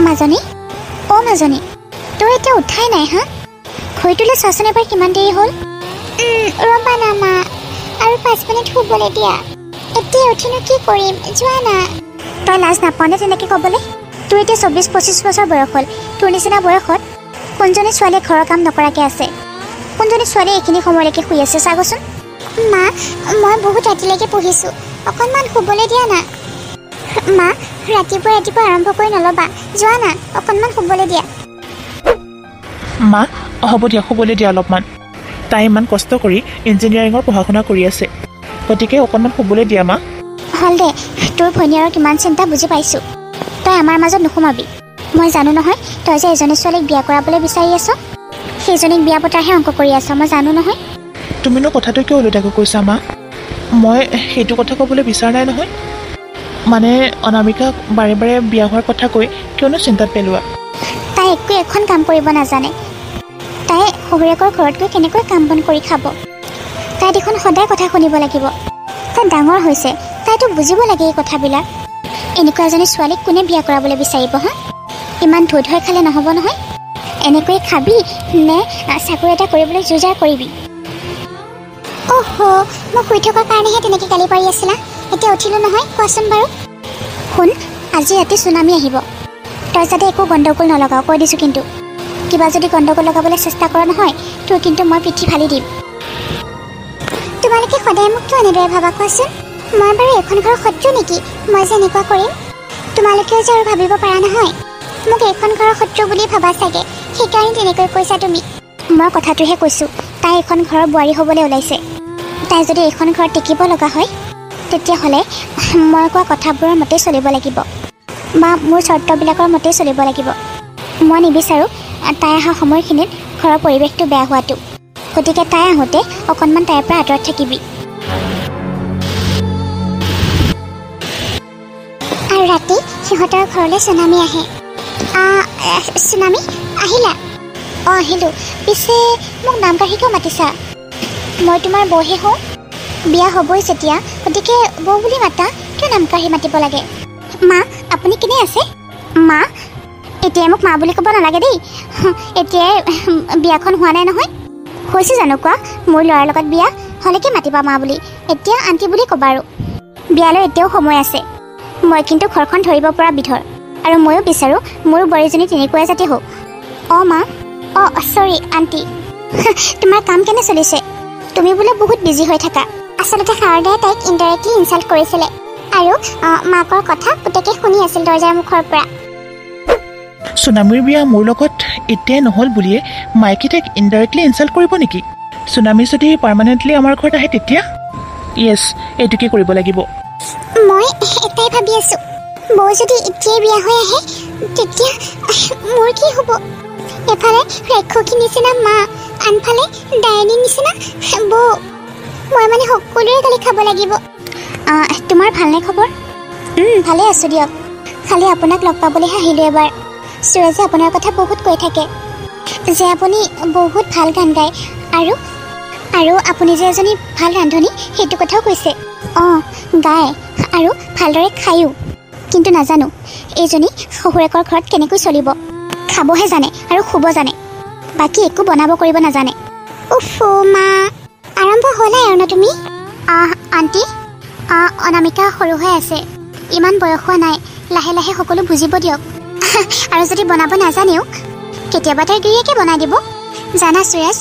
মাজনী অ মাজনী তই এতিয়া উঠাই নাই হা ঘড়ীটোলৈ চাচোন এবাৰ কিমান দেৰি হ'ল ৰ'বা না মা আৰু 5 মিনিট শুবলৈ দিয়া এতিয়া উঠিনো কি কৰিম যোৱা না তই লাজ নাপাওঁনে তেনেকৈ ক'বলৈ তোৰ এতিয়া 24-25 বছৰ বয়স হ'ল তোৰ নিচিনা বয়সত কোনজনী ছোৱালীয়ে ঘৰৰ কাম নকৰাকৈ আছে কোনজনী ছোৱালীয়ে এইখিনি সময়লৈকে শুই আছে চাগচোন মা মই বহুত ৰাতিলৈকে পঢ়িছোঁ অকণমান শুবলৈ দিয়া না মা ৰাতিপুৱা আৰম্ভ কৰি নল'বা যোৱা না অকণমান শুবলৈ দিয়া মা হ'ব দিয়া শুবলৈ দিয়া অলপমান তাই ইমান কষ্ট কৰি ইঞ্জিনিয়াৰিঙৰ পঢ়া শুনা কৰি আছে গতিকে অকণমান শুবলৈ দিয়া মা হ'ল দে তোৰ ভনীয়াৰৰ কিমান চিন্তা বুজি পাইছোঁ তই আমাৰ মাজত নোসোমাবি মই জানো নহয় তই যে এজনী ছোৱালীক বিয়া কৰাবলৈ বিচাৰি আছ সেইজনীক বিয়া পতাৰহে অংক কৰি আছ মই জানো নহয় তুমিনো কথাটো কিয় ওলোটাকৈ কৈছা মা মই সেইটো কথা ক'বলৈ বিচৰা নাই নহয় মানে অনামিকাক বাৰে বাৰে বিয়া হোৱাৰ কথা কৈ কিয়নো চিন্তাত পেলোৱা তাই একো এখন কাম কৰিব নাজানে তাই শহুৰেকৰ ঘৰত গৈ কেনেকৈ কাম বন কৰি খাব তাই দেখোন সদায় কথা শুনিব লাগিব তাই ডাঙৰ হৈছে তাইতো বুজিব লাগে এই কথাবিলাক এনেকুৱা এজনী ছোৱালীক কোনে বিয়া কৰাবলৈ বিচাৰিব হা ইমান ধৈ ধৈ খালে নহ'ব নহয় এনেকৈয়ে খাবি নে চাকৰি এটা কৰিবলৈ যোজাৰ কৰিবি অহ মই শুই থকাৰ কাৰণেহে তেনেকৈ গালি পাৰি আছিলা এতিয়া উঠিলোঁ নহয় কোৱাচোন বাৰু শুন আজি ৰাতি চুনামি আহিব তই যাতে একো গণ্ডগোল নলগাওঁ কৈ দিছোঁ কিন্তু কিবা যদি গণ্ডগোল লগাবলৈ চেষ্টা কৰা নহয় তোৰ কিন্তু মই পিঠি ফালি দিম তোমালোকে সদায় মোক কিয় এনেদৰে ভাবা কোৱাচোন মই বাৰু এখন ঘৰৰ শত্ৰু নেকি মই যে এনেকুৱা কৰিম তোমালোকেও যে আৰু ভাবিব পাৰা নহয় মোক এইখন ঘৰৰ শত্ৰু বুলি ভাবা চাগে সেইকাৰণে তেনেকৈ কৈছা তুমি মই কথাটোহে কৈছোঁ তাই এখন ঘৰৰ বোৱাৰী হ'বলৈ ওলাইছে তাই যদি এইখন ঘৰত টিকিব লগা হয় তেতিয়াহ'লে মই কোৱা কথাবোৰৰ মতেই চলিব লাগিব বা মোৰ চৰ্তবিলাকৰ মতেই চলিব লাগিব মই নিবিচাৰোঁ তাই অহা সময়খিনিত ঘৰৰ পৰিৱেশটো বেয়া হোৱাটো গতিকে তাই আহোঁতে অকণমান তাইৰ পৰা আঁতৰত থাকিবি আৰু ৰাতি সিহঁতৰ ঘৰলৈ চুনামি আহে চুনামি আহিলা অঁ আহিলোঁ পিছে মোক নাম কাঢ়ি কিয় মাতিছা মই তোমাৰ বৌহে হওঁ বিয়া হ'বই যেতিয়া গতিকে বৌ বুলি মাতা কিয় নাম কাঢ়ি মাতিব লাগে মা আপুনি কেনে আছে মা এতিয়াই মোক মা বুলি ক'ব নালাগে দেই এতিয়াই বিয়াখন হোৱা নাই নহয় হৈছে জানো কোৱা মোৰ ল'ৰাৰ লগত বিয়া হ'লেকে মাতিবা মা বুলি এতিয়া আণ্টি বুলি ক'বা আৰু বিয়ালৈ এতিয়াও সময় আছে মই কিন্তু ঘৰখন ধৰিব পৰা বিধৰ আৰু ময়ো বিচাৰোঁ মোৰ বোৱাৰীজনী তেনেকুৱাই যাতে হওক অঁ মা অঁ চৰি আণ্টি তোমাৰ কাম কেনে চলিছে তুমি বোলে বহুত বিজি হৈ থাকা আচলতে শাৰদাই তাইক ইনডাইৰেক্টলি ইনচাল্ট কৰিছিলে আৰু মাকৰ কথা পুতেকে শুনি আছিল দৰ্জাৰ মুখৰ পৰা চুনামীৰ বিয়া মোৰ লগত এতিয়াই নহ'ল বুলিয়ে মাইকী তাইক ইনডাইৰেক্টলি ইনচাল্ট কৰিব নেকি চুনামী যদি পাৰ্মানেণ্টলি আমাৰ ঘৰত আহে তেতিয়া য়েছ এইটোকে কৰিব লাগিব মই এটাই ভাবি আছোঁ বৌ যদি এতিয়াই বিয়া হৈ আহে তেতিয়া মোৰ কি হ'ব এফালে ৰাক্ষসীৰ নিচিনা মা আনফালে ডাইনীৰ নিচিনা বৌ মই মানে সকলোৰে গালি খাব লাগিব তোমাৰ ভালনে খবৰ ভালে আছোঁ দিয়ক খালি আপোনাক লগ পাবলৈহে আহিলোঁ এবাৰ সুৰজে আপোনাৰ কথা বহুত কৈ থাকে যে আপুনি বহুত ভাল গান গায় আৰু আপুনি যে এজনী ভাল ৰান্ধনী সেইটো কথাও কৈছে অঁ গায় আৰু ভালদৰে খায়ো কিন্তু নাজানো এইজনী শহুৰেকৰ ঘৰত কেনেকৈ চলিব খাবহে জানে আৰু শুব জানে বাকী একো বনাব কৰিব নাজানে উফ মা আৰম্ভ হ'লাই আৰু ন তুমি আণ্টি অনামিকা সৰু হৈ আছে ইমান বয়স হোৱা নাই লাহে লাহে সকলো বুজিব দিয়ক আৰু যদি বনাব নাজানেও কেতিয়াবা তাইৰ গিৰিয়েকে বনাই দিব জানা সুৰেশ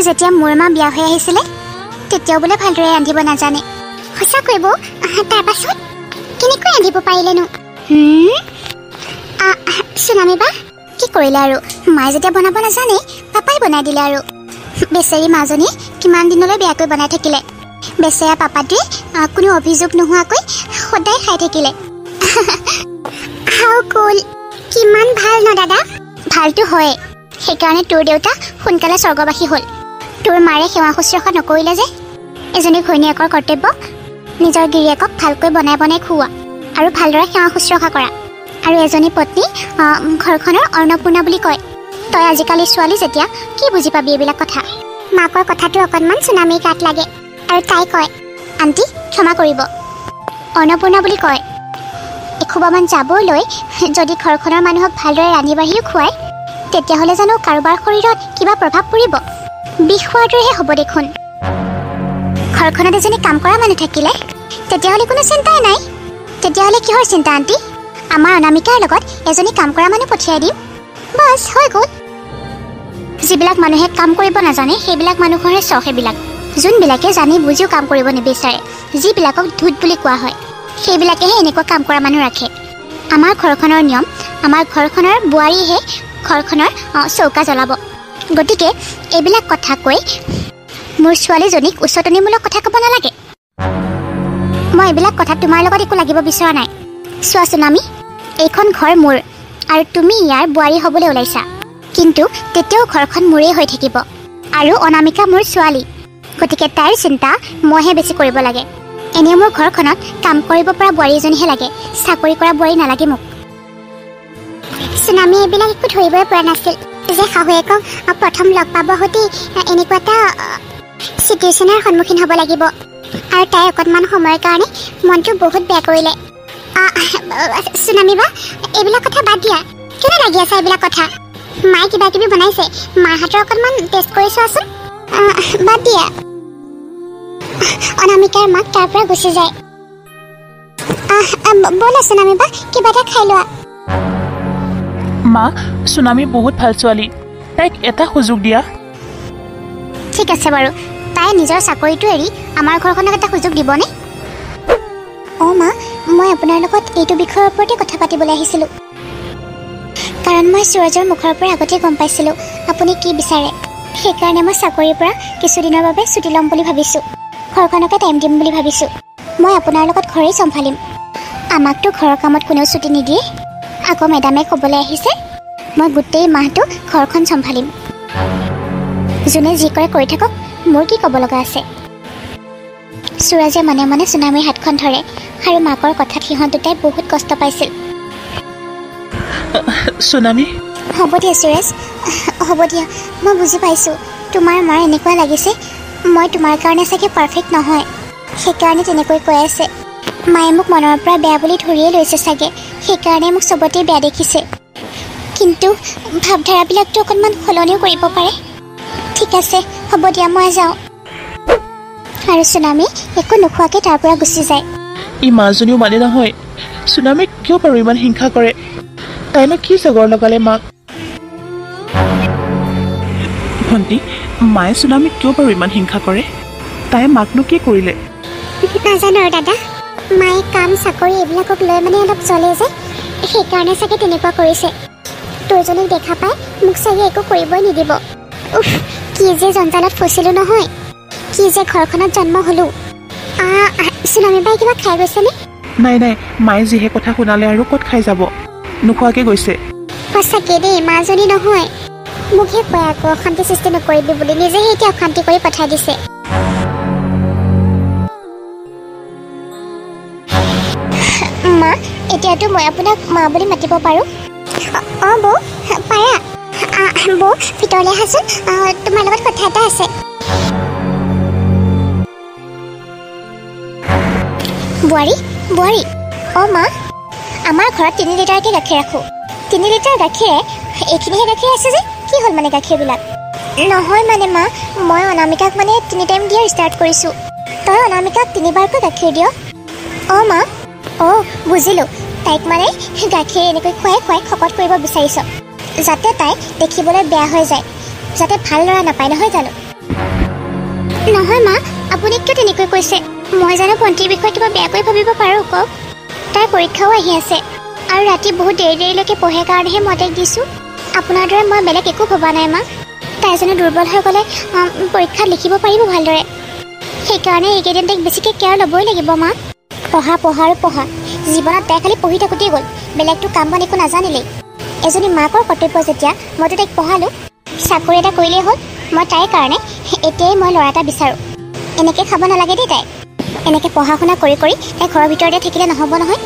যেতিয়া মোৰ মা বিয়া হৈ আহিছিলে তেতিয়াও বোলে ভালদৰে ৰান্ধিব নাজানে সঁচাকৈ বৌ তাৰ পাছত কেনেকৈ ৰান্ধিব পাৰিলেনো চুনামী বা কি কৰিলে আৰু মায়ে যেতিয়া বনাব নাজানে পাপাই বনাই দিলে আৰু বেচেৰী মাজনীয়ে কিমান দিনলৈ বেয়াকৈ বনাই থাকিলে বেচেৰা পাপাটোৱে কোনো অভিযোগ নোহোৱাকৈ সদায় খাই থাকিলে হাউ কুল কিমান ভাল ন দাদা ভালটো হয় সেইকাৰণে তোৰ দেউতা সোনকালে স্বৰ্গবাসী হ'ল তোৰ মাৰে সেৱা শুশ্ৰূষা নকৰিলে যে এজনী ঘৈণীয়েকৰ কৰ্তব্য নিজৰ গিৰিয়েকক ভালকৈ বনাই বনাই খুওৱা আৰু ভালদৰে সেৱা শুশ্ৰূষা কৰা আৰু এজনী পত্নী ঘৰখনৰ অন্নপূৰ্ণা বুলি কয় তই আজিকালি ছোৱালী যেতিয়া কি বুজি পাবি এইবিলাক কথা মাকৰ কথাটো অকণমান চুনামীৰ গাত লাগে আৰু তাই কয় আণ্টি ক্ষমা কৰিব অন্নপূৰ্ণা বুলি কয় এসোপামান জাবৰ লৈ যদি ঘৰখনৰ মানুহক ভালদৰে ৰান্ধি বাঢ়িও খুৱায় তেতিয়াহ'লে জানো কাৰোবাৰ শৰীৰত কিবা প্ৰভাৱ পৰিব? বিষ খোৱাৰ দৰেহে হ'ব দেখোন। ঘৰখনত এজনী কাম কৰা মানুহ থাকিলে তেতিয়াহ'লে কোনো চিন্তাই নাই। তেতিয়াহ'লে কিহৰ চিন্তা আণ্টি? আমাৰ অনামিকাৰ লগত এজনী কাম কৰা মানুহ পঠিয়াই দিম, বাছ হৈ গ'ল। যিবিলাক মানুহে কাম কৰিব নাজানে সেইবিলাক মানুহৰে চখ এইবিলাক। যোনবিলাকে জানি বুজিও কাম কৰিব নিবিচাৰে, যিবিলাকক ধূত বুলি কোৱা হয়, সেইবিলাকেহে এনেকুৱা কাম কৰা মানুহ ৰাখে। আমাৰ ঘৰখনৰ নিয়ম, আমাৰ ঘৰখনৰ বোৱাৰীহে ঘৰখনৰ চৌকা জ্বলাব। গতিকে এইবিলাক কথা কৈ মোৰ ছোৱালীজনীক উচতনিমূলক কথা ক'ব নালাগে। মই এইবিলাক কথা তোমাৰ লগত একো লাগিব বিচৰা নাই। চোৱাচোন আমি এইখন ঘৰ মোৰ আৰু তুমি ইয়াৰ বোৱাৰী হ'বলৈ ওলাইছা, কিন্তু তেতিয়াও ঘৰখন মোৰেই হৈ থাকিব আৰু অনামিকা মোৰ ছোৱালী। গতিকে তাইৰ চিন্তা মইহে বেছি কৰিব লাগে। এনেও মোৰ ঘৰখনত কাম কৰিব পৰা বোৱাৰী এজনীহে লাগে, চাকৰি কৰা বোৱাৰী নালাগে মোক। চুনামি এইবিলাক একো ধৰিবই পৰা নাছিল যে শাহুৱেকক প্ৰথম লগ পাব সৈতে এনেকুৱা এটা চিটুৱেশ্যনৰ সন্মুখীন হ'ব লাগিব, আৰু তাই অকণমান সময়ৰ কাৰণে মনটো বহুত বেয়া কৰিলে। চুনামি বা এইবিলাক কথা বাদ দিয়া, কেনে লাগি আছে এইবিলাক কথা? মায়ে কিবা কিবি বনাইছে, মাৰ হাতৰ অকণমান টেষ্ট কৰি চোৱাচোন। বাদ দিয়া। অনামিকাৰ মাক তাৰ পৰা গুচি যায়। ব'লা চুনামি বা কিবা এটা খাই লোৱা। মা, চুনামি বহুত ভাল ছোৱালী, তাইক এটা সুযোগ দিয়া। ঠিক আছে বাৰু, তাই নিজৰ চাকৰিটো এৰি আমাৰ ঘৰখনক এটা সুযোগ দিবনে? অঁ মা, মই আপোনাৰ লগত এইটো বিষয়ৰ ওপৰতে কথা পাতিবলৈ আহিছিলোঁ, কাৰণ মই সুৰজৰ মুখৰ পৰা আগতে গম পাইছিলোঁ আপুনি কি বিচাৰে। সেইকাৰণে মই চাকৰিৰ পৰা কিছুদিনৰ বাবে ছুটি ল'ম বুলি ভাবিছোঁ, ঘৰখনকে টাইম দিম বুলি ভাবিছোঁ। মই আপোনাৰ লগত ঘৰেই চম্ভালিম। আমাকতো ঘৰৰ কামত কোনেও ছুটি নিদিয়ে। আকৌ মেডামে ক'বলৈ আহিছে মই গোটেই মাহটো ঘৰখন চম্ভালিম। যোনে যি কৰে কৰি থাকক, মোৰ কি ক'ব লগা আছে? সুৰজে মনে মনে চুনামীৰ হাতখন ধৰে আৰু মাকৰ কথাত সিহঁত দুটাই বহুত কষ্ট পাইছিল। চুনামি, হ'ব দিয়া সুৰেশ, হ'ব দিয়া। মই বুজি পাইছোঁ তোমাৰ মাৰ এনেকুৱা লাগিছে মই তোমাৰ কাৰণে চাগে পাৰফেক্ট নহয়, সেইকাৰণে তেনেকৈ কৈ আছে। মায়ে মোক মনৰ পৰা বেয়া বুলি ধৰিয়ে লৈছে চাগে, সেইকাৰণে মোক চবতে বেয়া দেখিছে। কিন্তু ভাৱধাৰাবিলাকতো অকণমান সলনিও কৰিব পাৰে। ঠিক আছে, হ'ব দিয়া, মই যাওঁ। আৰু চুনামি একো নোখোৱাকৈ তাৰ পৰা গুচি যায়। ই মাজনীও মানে নহয়। চুনামিক কিয় বাৰু ইমান হিংসা কৰে? তাইনো কি জগৰ লগালে মাক? ভণ্টি, মায়ে চুনামিক কিয় বাৰু ইমান হিংসা কৰে? তাই মাকনো কি কৰিলে? নাজানো আৰু দাদা, মায়ে কাম চাকৰি এইবিলাকক লৈ মানে অলপ জ্বলে যে, সেইকাৰণে চাগে তেনেকুৱা কৰিছে। তোৰজনীক দেখা পাই মোক চাগে একো কৰিবই নিদিব। উফ, কি যে জঞ্জালত ফচিলোঁ নহয়, কি যে ঘৰখনত জন্ম হ'লোঁ। চুনামী বাই কিবা খাই গৈছেনে? নাই নাই, মায়ে যিহে কথা শুনালে আৰু ক'ত খাই যাব, নোখোৱাকৈ গৈছে। সঁচাকৈ দেই, মাজনী নহয়। মোকহে কয় আকৌ অশান্তি সৃষ্টি নকৰিবি বুলি, নিজেহে এতিয়া অশান্তি কৰি পঠাই দিছে। মা, এতিয়াতো মই আপোনাক মা বুলি মাতিব পাৰোঁ? অঁ বৌ, পাৰা। বৌ, ভিতৰলৈ আহাচোন, তোমাৰ লগত কথা এটা আছে। বোৱাৰী, বোৱাৰী। অঁ মা, আমাৰ ঘৰত 3 লিটাৰকৈ গাখীৰ ৰাখোঁ। 3 লিটাৰ গাখীৰে এইখিনিহে গাখীৰ আছে যে, কি হ'ল মানে গাখীৰবিলাক? নহয় মানে মা, মই অনামিকাক মানে 3 টাইম দিয়া ষ্টাৰ্ট কৰিছোঁ। তই অনামিকাক 3 বাৰকৈ গাখীৰ দিয়? অঁ মা। অঁ, বুজিলোঁ। তাইক মানে গাখীৰ এনেকৈ খুৱাই খুৱাই শকত কৰিব বিচাৰিছ, যাতে তাই দেখিবলৈ বেয়া হৈ যায়, যাতে ভাল ল'ৰা নাপায়, নহয় জানো? নহয় মা, আপুনি কিয় তেনেকৈ কৈছে? মই জানো ভণ্টিৰ বিষয়ে কিবা বেয়াকৈ ভাবিব পাৰোঁ? কওক। তাইৰ পৰীক্ষাও আহি আছে আৰু ৰাতি বহুত দেৰি দেৰিলৈকে পঢ়ে কাৰণেহে মই তাইক দিছোঁ। আপোনাৰ দৰে মই বেলেগ একো ভবা নাই মা। তাই যেনে দুৰ্বল হৈ গ'লে পৰীক্ষাত লিখিব পাৰিব ভালদৰে, সেইকাৰণে এইকেইদিন তাইক বেছিকৈ কেয়াৰ ল'বই লাগিব মা। পঢ়া পঢ়া আৰু পঢ়া। জীৱনত তাই খালি পঢ়ি থাকোঁতেই গ'ল, বেলেগটো কাম বন একো নাজানিলেই। এজনী মাকৰ কৰ্তব্য যেতিয়া, মইতো তাইক পঢ়ালোঁ, চাকৰি এটা কৰিলেই হ'ল। মই তাইৰ কাৰণে এতিয়াই মই ল'ৰা এটা বিচাৰোঁ। এনেকৈ খাব নালাগে দেই তাই। এনেকৈ পঢ়া শুনা কৰি কৰি তাই ঘৰৰ ভিতৰতে থাকিলে নহ'ব নহয়।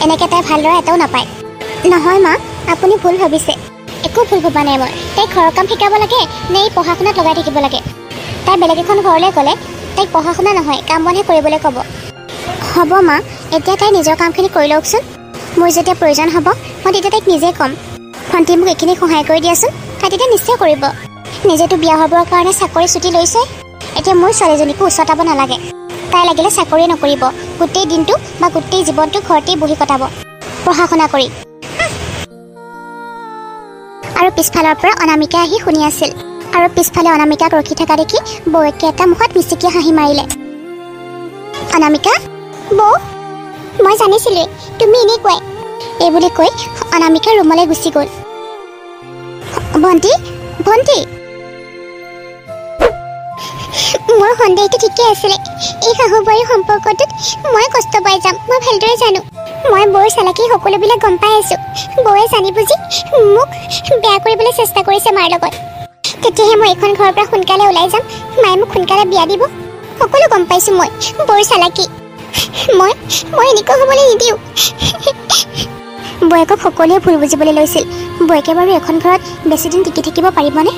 এনেকৈ তাই ভাল ল'ৰা এটাও নাপায়। নহয় মা, আপুনি ভুল ভাবিছে। একো ভুল ভবা নাই মই। তাইক ঘৰৰ কাম শিকাব লাগে নে এই পঢ়া শুনাত লগাই থাকিব লাগে? তাই বেলেগ এখন ঘৰলৈ গ'লে তাইক পঢ়া শুনা নহয়, কাম বনহে কৰিবলৈ ক'ব। হ'ব মা, এতিয়া তাই নিজৰ কামখিনি কৰি লওকচোন, মোৰ যেতিয়া প্ৰয়োজন হ'ব মই তেতিয়া তাইক নিজে ক'ম ভণ্টি মোক এইখিনি সহায় কৰি দিয়াচোন তাই তেতিয়া নিশ্চয় কৰিব নিজেতো বিয়া হ'বৰ কাৰণে চাকৰি ছুটি লৈছে এতিয়া মোৰ ছোৱালীজনীকো উচতাব নালাগে তাই লাগিলে চাকৰি নকৰিব গোটেই দিনটো বা গোটেই জীৱনটো ঘৰতেই বহি কটাব পঢ়া শুনা কৰি আৰু পিছফালৰ পৰা অনামিকা আহি শুনি আছিল আৰু পিছফালে অনামিকাক ৰখি থকা দেখি বৌকে এটা মুখত মিচিকি হাঁহি মাৰিলে অনামিকা বৌ মই জানিছিলোঁৱে তুমি এনেকুৱাই এইবুলি কৈ অনামিকা ৰুমলৈ গুচি গ'ল ভণ্টি ভণ্টি মোৰ সন্দেহটো ঠিকেই আছিলে এই শাহু বোৱাৰীৰ সম্পৰ্কটোত মই কষ্ট পাই যাম মই ভালদৰে জানো মই বৌৰ চালাকি সকলোবিলাক গম পাই আছোঁ বৌয়ে জানি বুজি মোক বেয়া কৰিবলৈ চেষ্টা কৰিছে মাৰ লগত তেতিয়াহে মই এইখন ঘৰৰ পৰা সোনকালে ওলাই যাম মায়ে মোক সোনকালে বিয়া দিব সকলো গম পাইছোঁ মই বৌৰ চালাকি মই এনেকুৱা হ'বলৈ নিদিওঁ বৌয়েকক সকলোৱে ভুল বুজিবলৈ লৈছিল বৌয়েকে বাৰু এখন ঘৰত বেছিদিন টিকি থাকিব পাৰিবনে